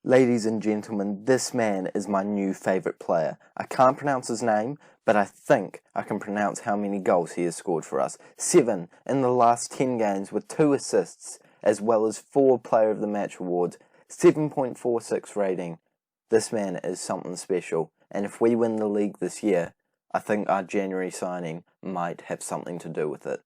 Ladies and gentlemen, this man is my new favourite player. I can't pronounce his name, but I think I can pronounce how many goals he has scored for us. 7 in the last 10 games with 2 assists, as well as 4 Player of the Match awards, 7.46 rating. This man is something special, and if we win the league this year, I think our January signing might have something to do with it.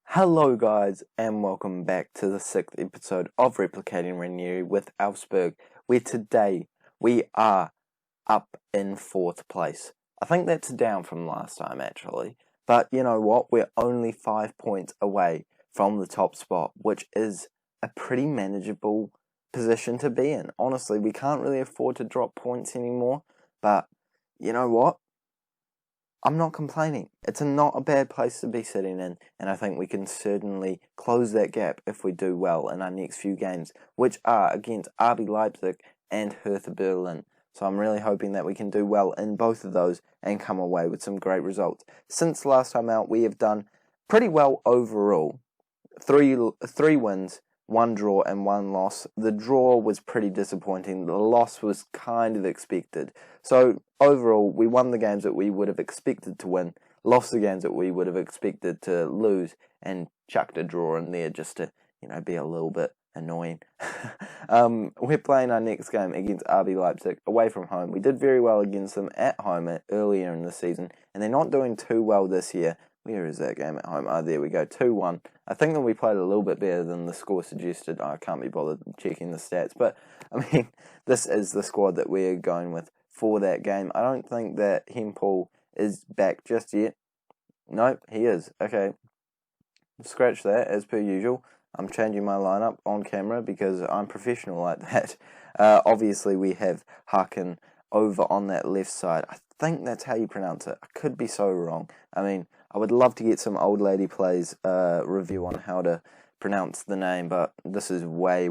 Hello guys, and welcome back to the 6th episode of Replicating Ranieri with Augsburg, where today we are up in 4th place. I think that's down from last time actually, but you know what, we're only 5 points away from the top spot, which is a pretty manageable position to be in. Honestly, we can't really afford to drop points anymore, but you know what? I'm not complaining. It's not a bad place to be sitting in, and I think we can certainly close that gap if we do well in our next few games, which are against RB Leipzig and Hertha Berlin. So I'm really hoping that we can do well in both of those and come away with some great results. Since last time out, we have done pretty well overall. 3 wins, 1 draw and 1 loss. The draw was pretty disappointing. The loss was kind of expected. So overall, we won the games that we would have expected to win, lost the games that we would have expected to lose, and chucked a draw in there just to, be a little bit annoying. We're playing our next game against RB Leipzig away from home. We did very well against them at home earlier in the season, and they're not doing too well this year. Where is that game at home? Oh, there we go, 2-1. I think that we played a little bit better than the score suggested. I can't be bothered checking the stats, but, this is the squad that we're going with for that game. I don't think that Hempel is back just yet. Nope, he is. Okay, scratch that, as per usual. I'm changing my lineup on camera because I'm professional like that. Obviously, we have Harkin over on that left side. I think that's how you pronounce it. I could be so wrong. I would love to get some old lady plays review on how to pronounce the name, but this is way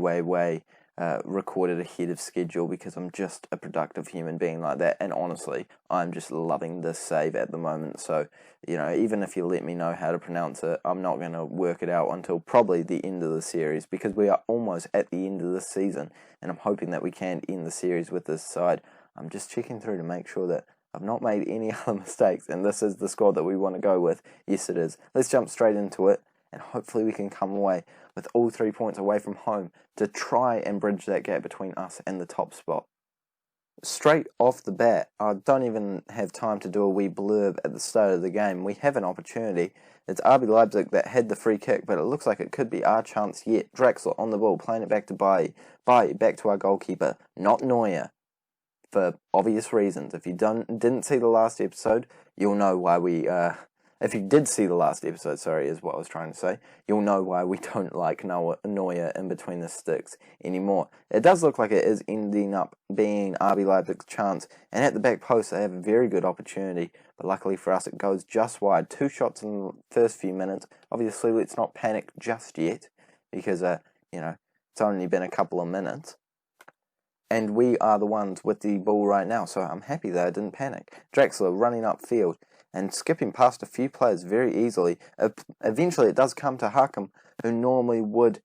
recorded ahead of schedule because I'm just a productive human being like that, and honestly, I'm just loving this save at the moment. So, even if you let me know how to pronounce it, I'm not going to work it out until probably the end of the series, because we are almost at the end of the season, and I'm hoping that we can end the series with this side. I'm just checking through to make sure that I've not made any other mistakes, and this is the squad that we want to go with. Yes, it is. Let's jump straight into it, and hopefully we can come away with all 3 points away from home to try and bridge that gap between us and the top spot. Straight off the bat, I don't even have time to do a wee blurb at the start of the game. We have an opportunity. It's RB Leipzig that had the free kick, but it looks like it could be our chance yet. Draxler on the ball, playing it back to Bailly. Bailly back to our goalkeeper, not Neuer. For obvious reasons. If you didn't see the last episode, you'll know why we, if you did see the last episode, sorry, is what I was trying to say, you'll know why we don't like Neuer in between the sticks anymore. It does look like it is ending up being RB Leipzig's chance, and at the back post they have a very good opportunity, but luckily for us it goes just wide. 2 shots in the first few minutes. Obviously, let's not panic just yet, because, it's only been a couple of minutes. And we are the ones with the ball right now, so I'm happy that I didn't panic. Draxler running upfield and skipping past a few players very easily. Eventually it does come to Harkin, who normally would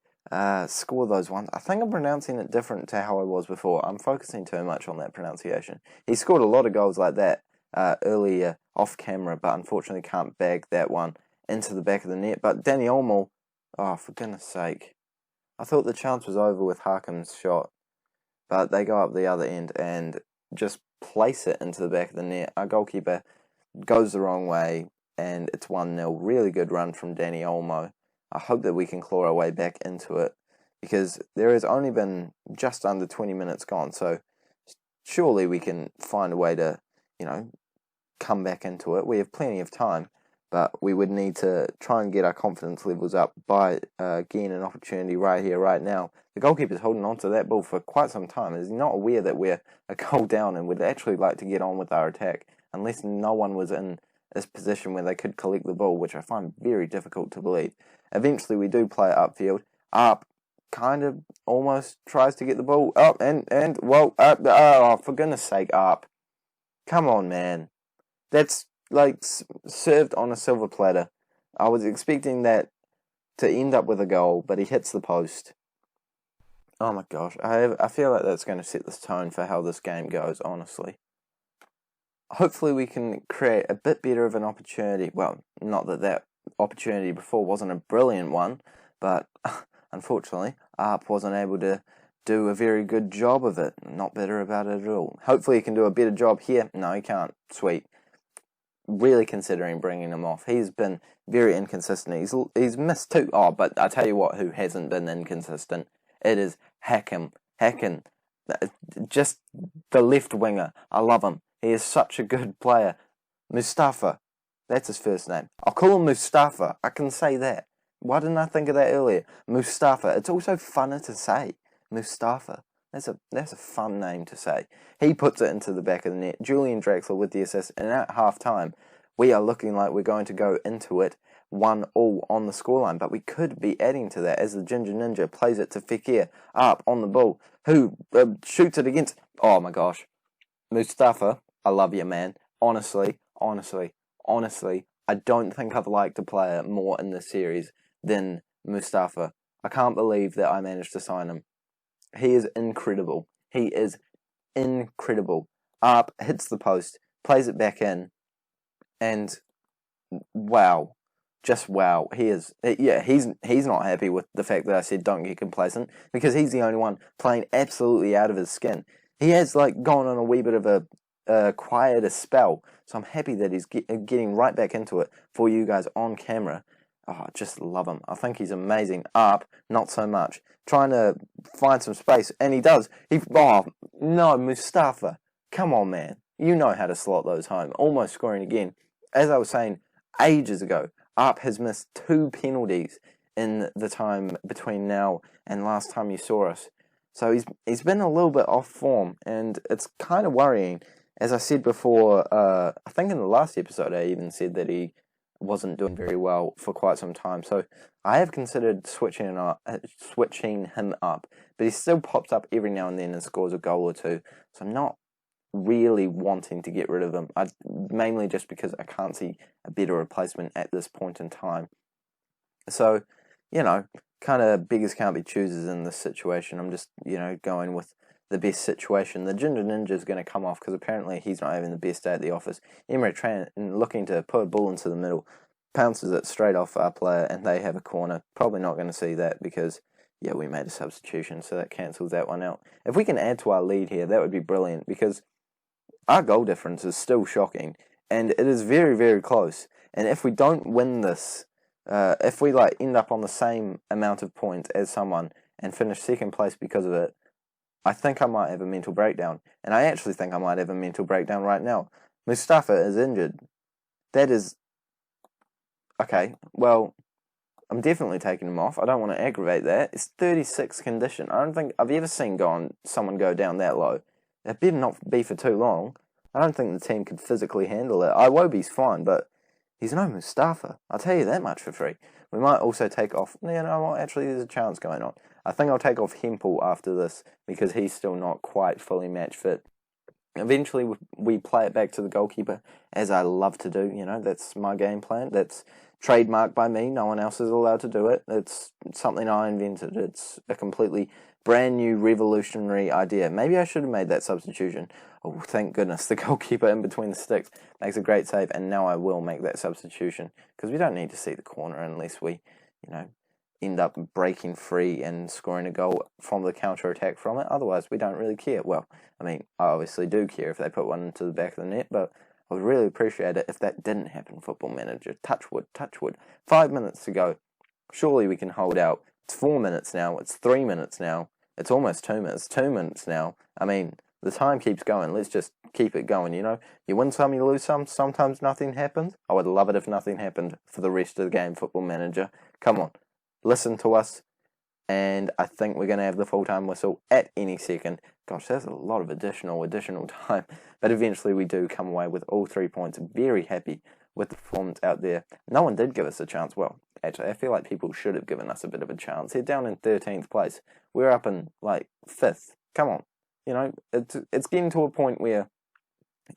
score those ones. I think I'm pronouncing it different to how I was before. I'm focusing too much on that pronunciation. He scored a lot of goals like that earlier off camera, but unfortunately can't bag that one into the back of the net. But Danny Olmo, oh, for goodness sake. I thought the chance was over with Harkin's shot. But they go up the other end and just place it into the back of the net. Our goalkeeper goes the wrong way, and it's 1-0. Really good run from Danny Olmo. I hope that we can claw our way back into it, because there has only been just under 20 minutes gone, so surely we can find a way to, come back into it. We have plenty of time, but we would need to try and get our confidence levels up by getting an opportunity right here, right now. The goalkeeper's holding on to that ball for quite some time. He's not aware that we're a goal down and would actually like to get on with our attack, unless no one was in this position where they could collect the ball, which I find very difficult to believe. Eventually, we do play it upfield. Up, kind of almost tries to get the ball up, oh, for goodness sake, up. Come on, man. That's like served on a silver platter. I was expecting that to end up with a goal, but he hits the post. Oh my gosh, I feel like that's going to set this tone for how this game goes, honestly. Hopefully we can create a bit better of an opportunity. Well, not that opportunity before wasn't a brilliant one, but unfortunately, Arp wasn't able to do a very good job of it. Not better about it at all. Hopefully he can do a better job here. No, he can't. Sweet. Really considering bringing him off. He's been very inconsistent. He's missed two. Oh, but I tell you what, who hasn't been inconsistent? It is Hakim. Just the left winger. I love him. He is such a good player. Mustafa. That's his first name. I'll call him Mustafa. I can say that. Why didn't I think of that earlier? Mustafa. It's also funner to say. Mustafa. That's a fun name to say. He puts it into the back of the net. Julian Draxler with the assist. And at half-time, we are looking like we're going to go into it 1-1 on the scoreline. But we could be adding to that as the Ginger Ninja plays it to Fekir. Up on the ball. Who shoots it against... Oh my gosh. Mustafa, I love you, man. Honestly, I don't think I've liked a player more in this series than Mustafa. I can't believe that I managed to sign him. He is incredible. He is incredible. Up, hits the post, plays it back in, and wow. Just wow. He's not happy with the fact that I said don't get complacent, because he's the only one playing absolutely out of his skin. He has gone on a wee bit of a quieter spell, so I'm happy that he's getting right back into it for you guys on camera. Oh, I just love him. I think he's amazing. Up, not so much. Trying to find some space, and he does. Oh, no, Mustafa. Come on, man. You know how to slot those home. Almost scoring again. As I was saying ages ago, Up has missed 2 penalties in the time between now and last time you saw us. So he's been a little bit off form, and it's kind of worrying. As I said before, I think in the last episode I even said that he wasn't doing very well for quite some time. So I have considered switching him up, but he still pops up every now and then and scores a goal or two. So I'm not really wanting to get rid of him. Mainly just because I can't see a better replacement at this point in time. So, kind of beggars can't be choosers in this situation. I'm just, going with the best situation. The Ginger Ninja is going to come off because apparently he's not having the best day at the office. Emre Can, looking to put a ball into the middle, pounces it straight off our player, and they have a corner. Probably not going to see that because, we made a substitution, so that cancels that one out. If we can add to our lead here, that would be brilliant, because our goal difference is still shocking, and it is very, very close. And if we don't win this, if we end up on the same amount of points as someone and finish second place because of it, I think I might have a mental breakdown. And I actually think I might have a mental breakdown right now. Mustafa is injured. That is... Okay, well, I'm definitely taking him off. I don't want to aggravate that. It's 36 condition. I don't think I've ever seen someone go down that low. It better not be for too long. I don't think the team could physically handle it. Iwobi's fine, but he's no Mustafa. I'll tell you that much for free. We might also take off... actually, there's a chance going on. I think I'll take off Hempel after this, because he's still not quite fully match fit. Eventually, we play it back to the goalkeeper, as I love to do. That's my game plan. That's trademarked by me. No one else is allowed to do it. It's something I invented. It's a completely brand new revolutionary idea. Maybe I should have made that substitution. Oh, thank goodness. The goalkeeper in between the sticks makes a great save, and now I will make that substitution, because we don't need to see the corner unless we, end up breaking free and scoring a goal from the counter-attack from it. Otherwise, we don't really care. Well, I obviously do care if they put one into the back of the net, but I would really appreciate it if that didn't happen, Football Manager. Touch wood, touch wood. 5 minutes to go. Surely we can hold out. It's 4 minutes now. It's 3 minutes now. It's almost 2 minutes. 2 minutes now. The time keeps going. Let's just keep it going, You win some, you lose some. Sometimes nothing happens. I would love it if nothing happened for the rest of the game, Football Manager. Come on. Listen to us, and I think we're going to have the full-time whistle at any second. Gosh, that's a lot of additional time, but eventually we do come away with all 3 points. Very happy with the performance out there. No one did give us a chance. Well, actually, I feel like people should have given us a bit of a chance. They're down in 13th place. We're up in, 5th. Come on. It's getting to a point where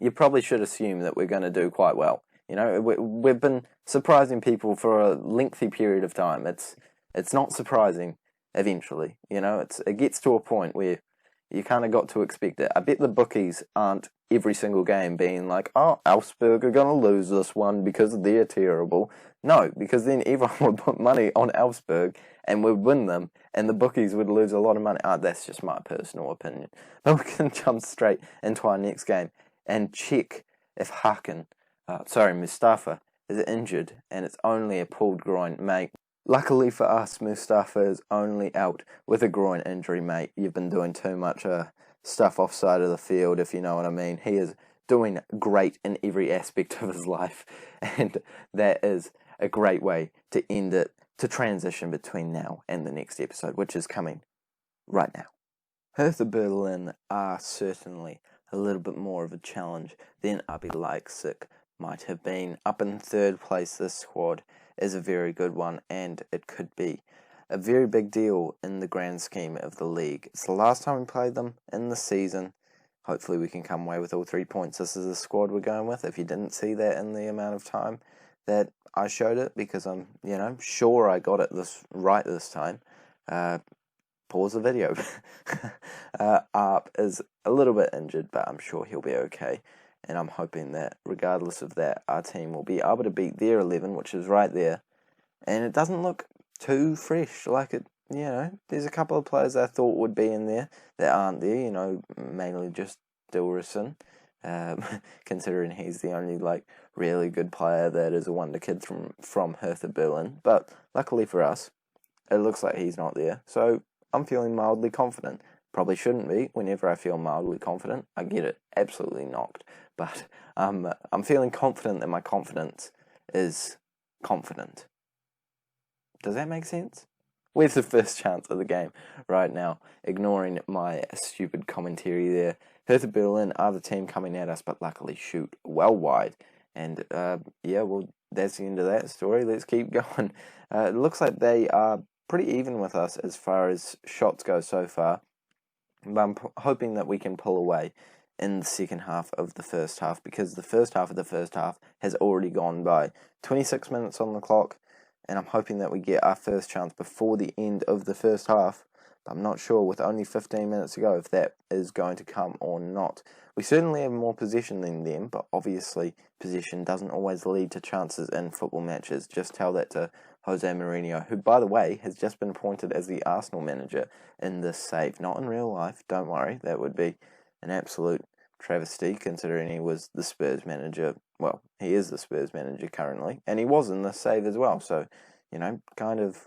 you probably should assume that we're going to do quite well. You know, we've been surprising people for a lengthy period of time. It's not surprising eventually. You know, it gets to a point where you kind of got to expect it. I bet the bookies aren't every single game being like, oh, Augsburg are going to lose this one because they're terrible. No, because then everyone would put money on Augsburg and would win them, and the bookies would lose a lot of money. That's just my personal opinion. But we can jump straight into our next game and check if Mustafa is injured, and it's only a pulled groin, mate. Luckily for us, Mustafa is only out with a groin injury, mate. You've been doing too much stuff offside of the field, if you know what I mean. He is doing great in every aspect of his life, and that is a great way to end it, to transition between now and the next episode, which is coming right now. Hertha Berlin are certainly a little bit more of a challenge than RB Leipzig might have been. Up in third place, this squad is a very good one, and it could be a very big deal in the grand scheme of the league. It's the last time we played them in the season. Hopefully we can come away with all 3 points. This is the squad we're going with. If you didn't see that in the amount of time that I showed it, because I'm, sure I got it right this time, pause the video. Arp is a little bit injured, but I'm sure he'll be okay. And I'm hoping that, regardless of that, our team will be able to beat their 11, which is right there. And it doesn't look too fresh. Like it, there's a couple of players I thought would be in there that aren't there. Mainly just Dillerson, considering he's the only really good player that is a wonderkid from Hertha Berlin. But luckily for us, it looks like he's not there. So I'm feeling mildly confident. Probably shouldn't be. Whenever I feel mildly confident, I get it absolutely knocked. But I'm feeling confident that my confidence is confident. Does that make sense? Where's the first chance of the game right now? Ignoring my stupid commentary there. Hertha Berlin are the team coming at us, but luckily shoot well wide. And that's the end of that story. Let's keep going. It looks like they are pretty even with us as far as shots go so far. But I'm hoping that we can pull away in the second half of the first half, because the first half of the first half has already gone by. 26 minutes on the clock, and I'm hoping that we get our first chance before the end of the first half. But I'm not sure, with only 15 minutes to go, if that is going to come or not. We certainly have more possession than them, but obviously possession doesn't always lead to chances in football matches. Just tell that to Jose Mourinho, who, by the way, has just been appointed as the Arsenal manager in this save. Not in real life, don't worry. That would be an absolute travesty, considering he was the Spurs manager. Well, he is the Spurs manager currently, and he was in this save as well. So, kind of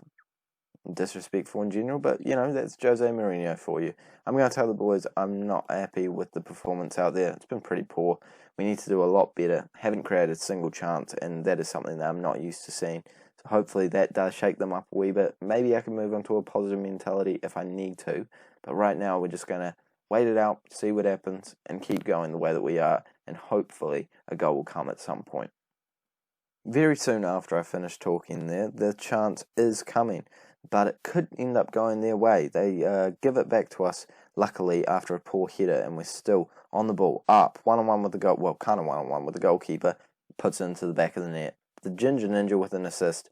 disrespectful in general, but, that's Jose Mourinho for you. I'm going to tell the boys I'm not happy with the performance out there. It's been pretty poor. We need to do a lot better. Haven't created a single chance, and that is something that I'm not used to seeing. So hopefully that does shake them up a wee bit. Maybe I can move on to a positive mentality if I need to. But right now we're just going to wait it out, see what happens, and keep going the way that we are, and hopefully a goal will come at some point. Very soon after I finish talking there, the chance is coming, but it could end up going their way. They give it back to us, luckily, after a poor header, and we're still on the ball. Up, one-on-one with the goal, well, kind of one-on-one with the goalkeeper, puts it into the back of the net. The Ginger Ninja with an assist.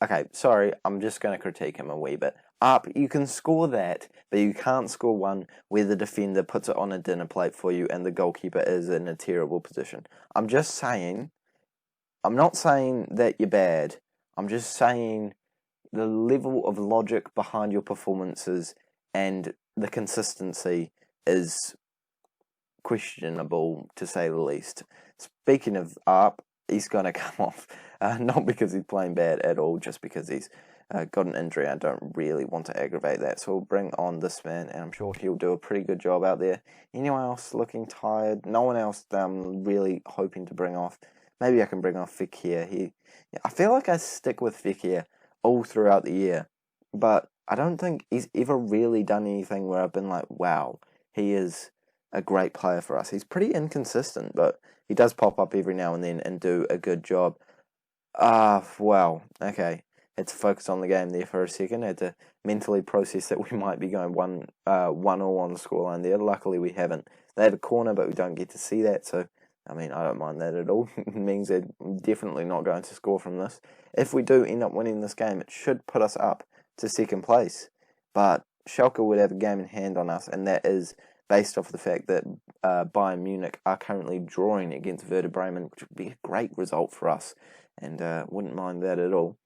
Okay, sorry, I'm just going to critique him a wee bit. Up, you can score that, but you can't score one where the defender puts it on a dinner plate for you and the goalkeeper is in a terrible position. I'm just saying, I'm not saying that you're bad. I'm just saying the level of logic behind your performances and the consistency is questionable, to say the least. Speaking of Arp, he's going to come off, not because he's playing bad at all, just because he's got an injury. I don't really want to aggravate that, so we'll bring on this man, and I'm sure he'll do a pretty good job out there. Anyone else looking tired? No one else that I'm really hoping to bring off. Maybe I can bring off Fekir. I feel like I stick with Fekir all throughout the year, but I don't think he's ever really done anything where I've been like, wow, he is a great player for us. He's pretty inconsistent, but he does pop up every now and then and do a good job. Well, okay. Had to focus on the game there for a second. Had to mentally process that we might be going 1-1 on the scoreline there. Luckily, we haven't. They had a corner, but we don't get to see that, so I mean, I don't mind that at all. It means they're definitely not going to score from this. If we do end up winning this game, it should put us up to second place. But Schalke would have a game in hand on us, and that is based off the fact that Bayern Munich are currently drawing against Werder Bremen, which would be a great result for us, and wouldn't mind that at all.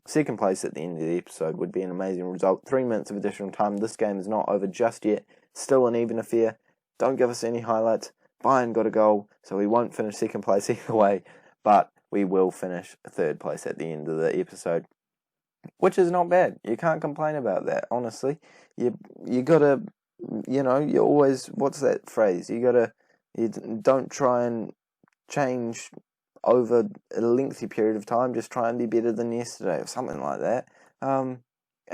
Second place at the end of the episode would be an amazing result. 3 minutes of additional time. This game is not over just yet. Still an even affair. Don't give us any highlights. Bayern got a goal, so we won't finish second place either way, but we will finish third place at the end of the episode, which is not bad. You can't complain about that, honestly. You gotta, you always, what's that phrase? You don't try and change over a lengthy period of time, just try and be better than yesterday, or something like that. And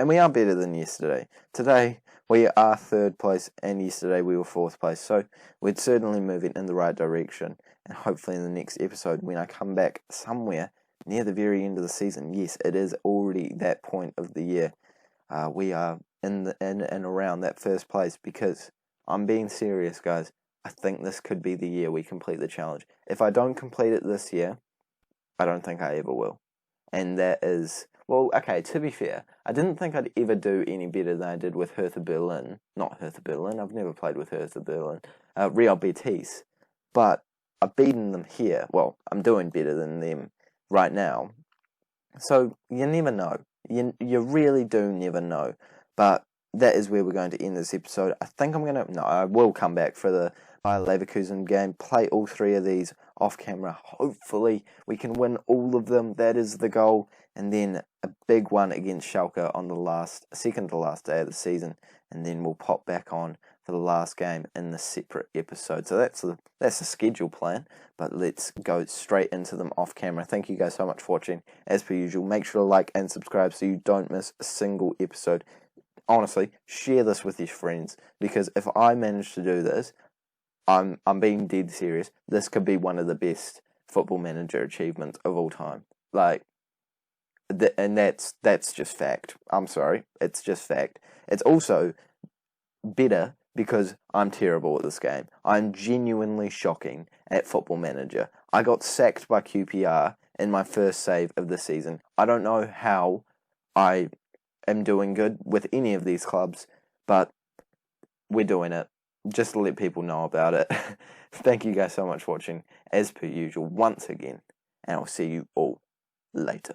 we are better than yesterday. Today, we are third place, and yesterday we were fourth place. So we're certainly moving in the right direction. And hopefully in the next episode, when I come back somewhere near the very end of the season, yes, it is already that point of the year, we are in and around that first place, because I'm being serious, guys. I think this could be the year we complete the challenge. If I don't complete it this year, I don't think I ever will. And that is... Well, okay, to be fair, I didn't think I'd ever do any better than I did with Hertha Berlin. Not Hertha Berlin, I've never played with Hertha Berlin. Real Betis. But I've beaten them here. Well, I'm doing better than them right now. So, you never know. You really do never know. But that is where we're going to end this episode. I think I will come back for the Bayer Leverkusen game, play all three of these off camera. Hopefully we can win all of them. That is the goal. And then a big one against Schalke on the second to last day of the season, and then we'll pop back on for the last game in the separate episode. So that's the schedule plan, but let's go straight into them off camera. Thank you guys so much for watching. As per usual, make sure to like and subscribe so you don't miss a single episode. Honestly, share this with your friends, because if I manage to do this, I'm being dead serious. This could be one of the best Football Manager achievements of all time. And that's just fact. I'm sorry, it's just fact. It's also better because I'm terrible at this game. I'm genuinely shocking at Football Manager. I got sacked by QPR in my first save of the season. I don't know how I am doing good with any of these clubs, but we're doing it. Just to let people know about it. Thank you guys so much for watching, as per usual, once again, and I'll see you all later.